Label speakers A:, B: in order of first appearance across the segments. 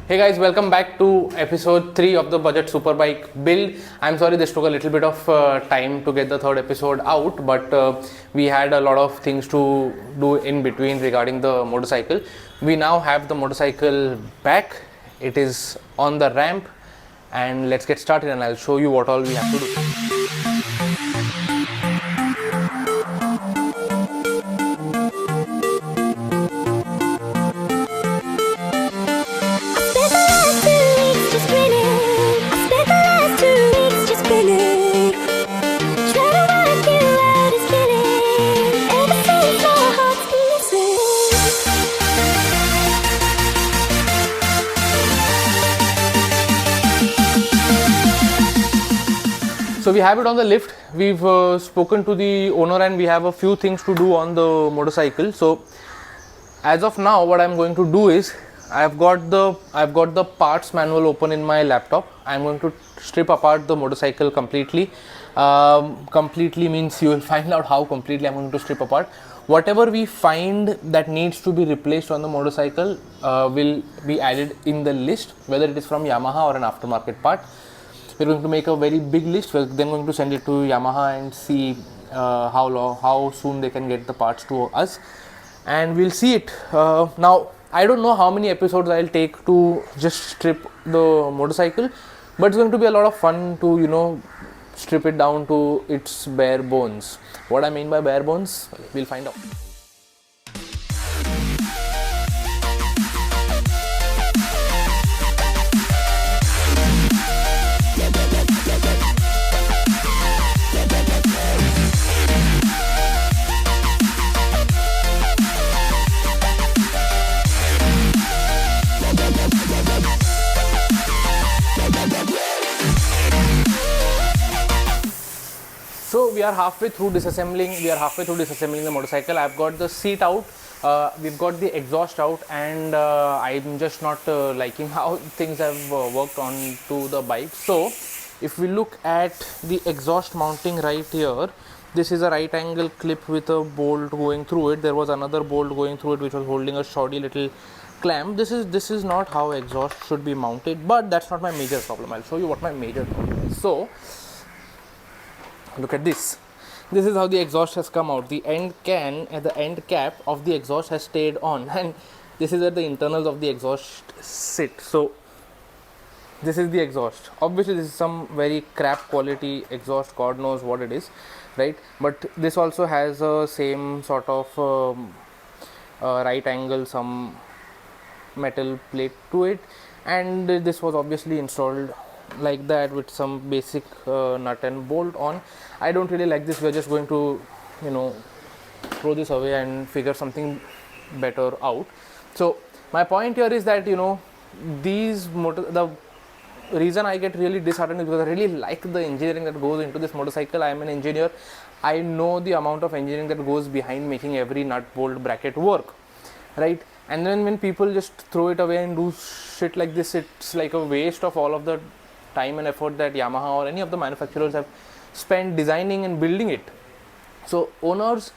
A: Hey guys, welcome back to episode 3 of the budget superbike build. I'm sorry this took a little bit of time to get the third episode out, but we had a lot of things to do in between regarding the motorcycle. We now have the motorcycle back. It is on the ramp, and let's get started and I'll show you what all we have to do. So we have it on the lift. We've spoken to the owner and we have a few things to do on the motorcycle. So as of now, what I'm going to do is I've got the parts manual open in my laptop. I'm going to strip apart the motorcycle completely. Completely means you will find out how completely I'm going to strip apart. Whatever we find that needs to be replaced on the motorcycle will be added in the list, whether it is from Yamaha or an aftermarket part. We're going to make a very big list. We're then going to send it to Yamaha and see how soon they can get the parts to us, and we'll see it. Now I don't know how many episodes I'll take to just strip the motorcycle, but it's going to be a lot of fun to strip it down to its bare bones. What I mean by bare bones, we'll find out. So we are halfway through disassembling. The motorcycle. I've got the seat out. We've got the exhaust out, and I'm just not liking how things have worked on to the bike. So if we look at the exhaust mounting right here, this is a right angle clip with a bolt going through it. There was another bolt going through it which was holding a shoddy little clamp. This is not how exhaust should be mounted, but that's not my major problem. I'll show you what my major problem is. So look at this. This is how the exhaust has come out. The end can and the end cap of the exhaust has stayed on, and this is where the internals of the exhaust sit. So this is the exhaust. Obviously this is some very crap quality exhaust, God knows what it is, right? But this also has a same sort of right angle, some metal plate to it, and this was obviously installed like that with some basic nut and bolt on. I don't really like this. We're just going to throw this away and figure something better out. So my point here is that the reason I get really disheartened is because I really like the engineering that goes into this motorcycle. I am an engineer. I know the amount of engineering that goes behind making every nut bolt bracket work, right? And then when people just throw it away and do shit like this, it's like a waste of all of the time and effort that Yamaha or any of the manufacturers have spent designing and building it. So owners,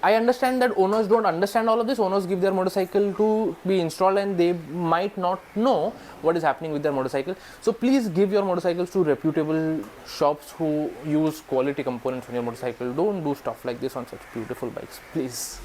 A: I understand that owners don't understand all of this. Owners give their motorcycle to be installed and they might not know what is happening with their motorcycle. So please give your motorcycles to reputable shops who use quality components on your motorcycle. Don't do stuff like this on such beautiful bikes, please.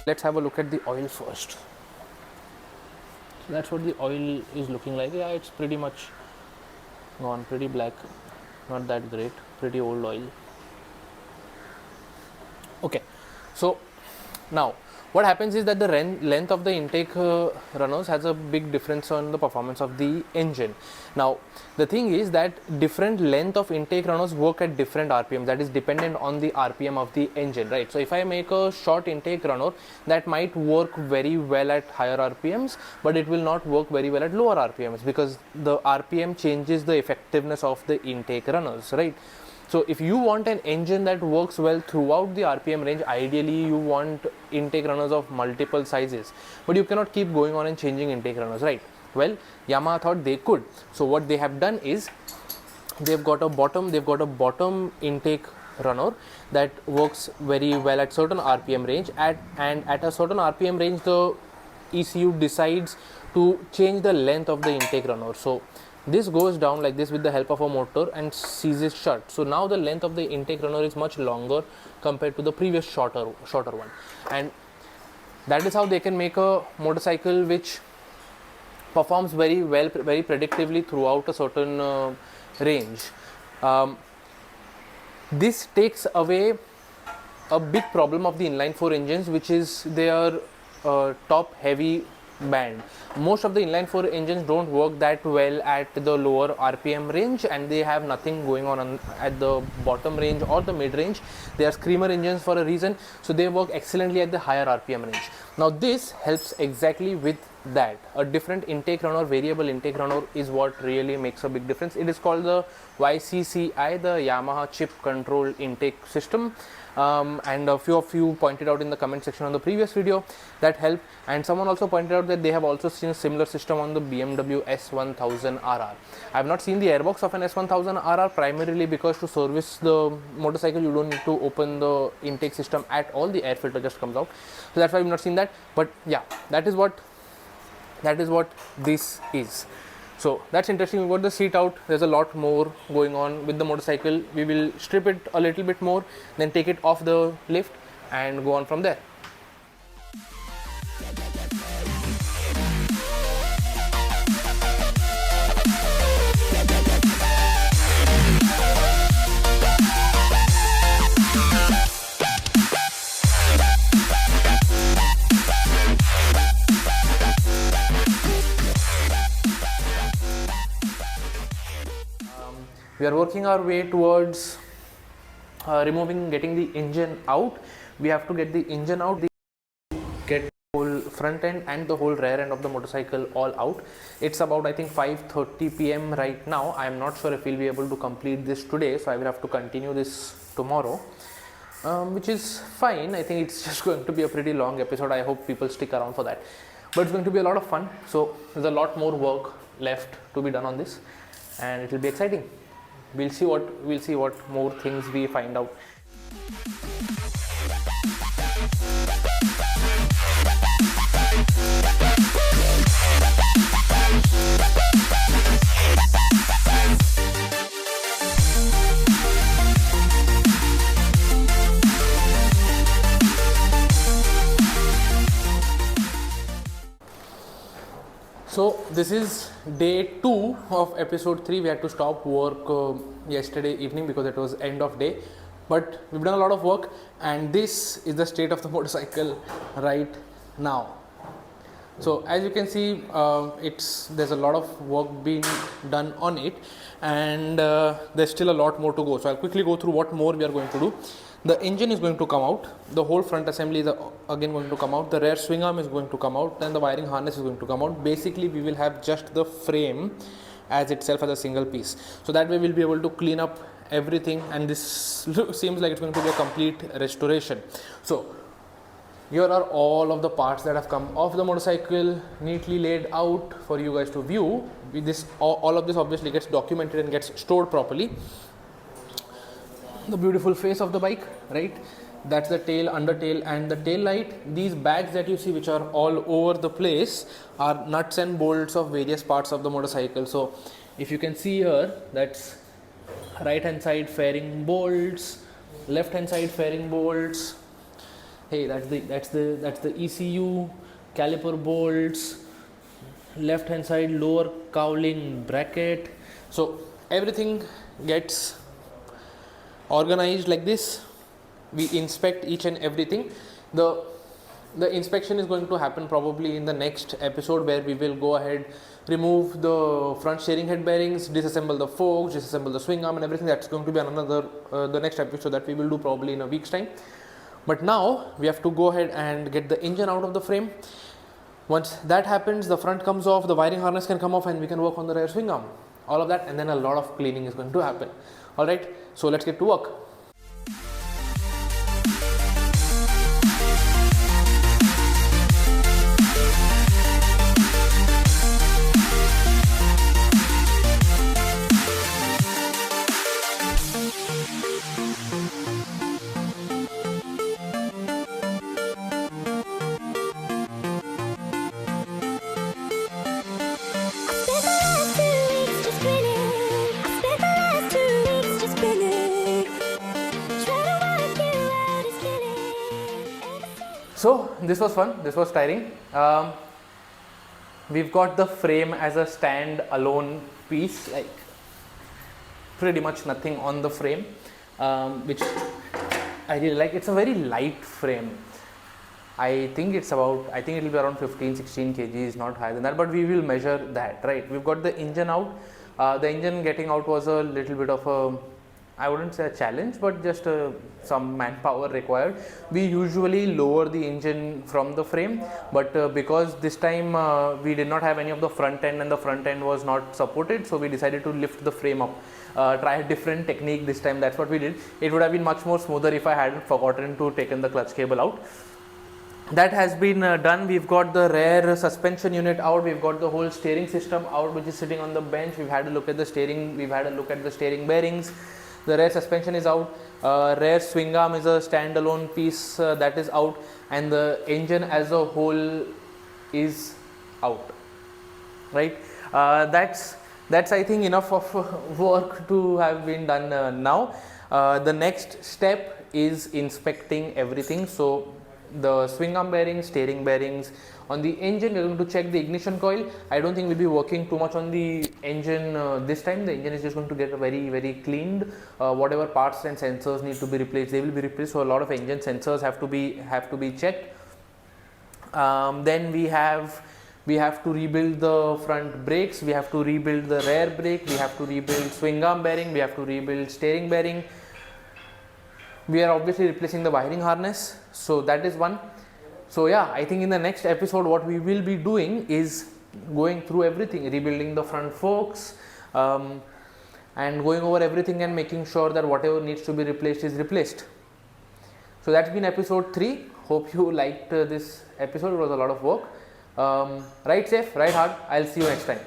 A: Let's have a look at the oil first. So that's what the oil is looking like. Yeah, it's pretty much gone, pretty black, not that great, pretty old oil. Okay, so now what happens is that the length of the intake runners has a big difference on the performance of the engine. Now the thing is that different length of intake runners work at different RPMs. That is dependent on the RPM of the engine, right? So if I make a short intake runner, that might work very well at higher RPMs, but it will not work very well at lower RPMs because the RPM changes the effectiveness of the intake runners, right? So if you want an engine that works well throughout the RPM range, ideally you want intake runners of multiple sizes, but you cannot keep going on and changing intake runners, right? Well, Yamaha thought they could. So what they have done is they've got a bottom intake runner that works very well at certain RPM range, and at a certain RPM range the ECU decides to change the length of the intake runner. So this goes down like this with the help of a motor and seizes shut. So now the length of the intake runner is much longer compared to the previous shorter one, and that is how they can make a motorcycle which performs very well, very predictively throughout a certain range. This takes away a big problem of the inline 4 engines, which is their top heavy band. Most of the inline 4 engines don't work that well at the lower RPM range, and they have nothing going on at the bottom range or the mid range. They are screamer engines for a reason, so they work excellently at the higher RPM range. Now this helps exactly with that. A different intake runner, variable intake runner, is what really makes a big difference. It is called the YCCI, the Yamaha chip control intake system, and a few of you pointed out in the comment section on the previous video that helped, and someone also pointed out that they have also seen a similar system on the BMW S1000RR. I have not seen the airbox of an S1000RR, primarily because to service the motorcycle you don't need to open the intake system at all, the air filter just comes out, so that's why I've not seen that. But yeah, that is what this is. So that's interesting. We've got the seat out. There's a lot more going on with the motorcycle. We will strip it a little bit more, then take it off the lift and go on from there. We are working our way towards getting the engine out. We have to get the engine out, get the whole front end and the whole rear end of the motorcycle all out. It's about, I think, 5:30 p.m. right now. I am not sure if we'll be able to complete this today, so I will have to continue this tomorrow, which is fine. I think it's just going to be a pretty long episode. I hope people stick around for that, but it's going to be a lot of fun. So there's a lot more work left to be done on this, and it will be exciting. We'll see what more things we find out. So this is day 2 of episode 3. We had to stop work yesterday evening because it was end of day, but we've done a lot of work, and this is the state of the motorcycle right now. So as you can see, there's a lot of work being done on it, and there's still a lot more to go. So I'll quickly go through what more we are going to do. The engine is going to come out, the whole front assembly is again going to come out, the rear swing arm is going to come out, then the wiring harness is going to come out. Basically we will have just the frame as itself as a single piece, so that way we'll be able to clean up everything, and this seems like it's going to be a complete restoration. So here are all of the parts that have come off the motorcycle, neatly laid out for you guys to view. All of this obviously gets documented and gets stored properly. The beautiful face of the bike, right? That's the tail, undertail and the tail light. These bags that you see, which are all over the place, are nuts and bolts of various parts of the motorcycle. So if you can see here, that's right hand side fairing bolts, left hand side fairing bolts. Hey, that's the ECU, caliper bolts, left hand side lower cowling bracket. So everything gets organized like this. We inspect each and everything. The inspection is going to happen probably in the next episode, where we will go ahead, remove the front steering head bearings, disassemble the forks, disassemble the swing arm and everything. That's going to be another the next episode that we will do probably in a week's time. But now we have to go ahead and get the engine out of the frame. Once that happens, the front comes off, the wiring harness can come off, and we can work on the rear swing arm. All of that, and then a lot of cleaning is going to happen. Alright, so let's get to work. So this was fun, this was tiring. We've got the frame as a stand-alone piece, like pretty much nothing on the frame, which I really like. It's a very light frame. I think it will be around 15-16 kgs, not higher than that, but we will measure that, right? We've got the engine out. The engine getting out was a little bit of a, I wouldn't say a challenge, but just some manpower required. We usually lower the engine from the frame, but because this time we did not have any of the front end and the front end was not supported, so we decided to lift the frame up, try a different technique this time. That's what we did. It would have been much more smoother if I hadn't forgotten to taken the clutch cable out. That has been done. We've got the rear suspension unit out. We've got the whole steering system out, which is sitting on the bench. We've had a look at the steering. We've had a look at the steering bearings. The rear suspension is out. Rear swing arm is a standalone piece that is out, and the engine as a whole is out. Right. That's I think enough of work to have been done now. The next step is inspecting everything. So the swing arm bearings, steering bearings. On the engine, we're going to check the ignition coil. I don't think we'll be working too much on the engine this time. The engine is just going to get very cleaned. Whatever parts and sensors need to be replaced, they will be replaced. So a lot of engine sensors have to be checked. Then we have to rebuild the front brakes. We have to rebuild the rear brake. We have to rebuild swing arm bearing. We have to rebuild steering bearing. We are obviously replacing the wiring harness, so that is one. So yeah, I think in the next episode what we will be doing is going through everything, rebuilding the front forks, and going over everything and making sure that whatever needs to be replaced is replaced. So that's been episode 3. Hope you liked this episode. It was a lot of work. Ride safe, ride hard. I'll see you next time.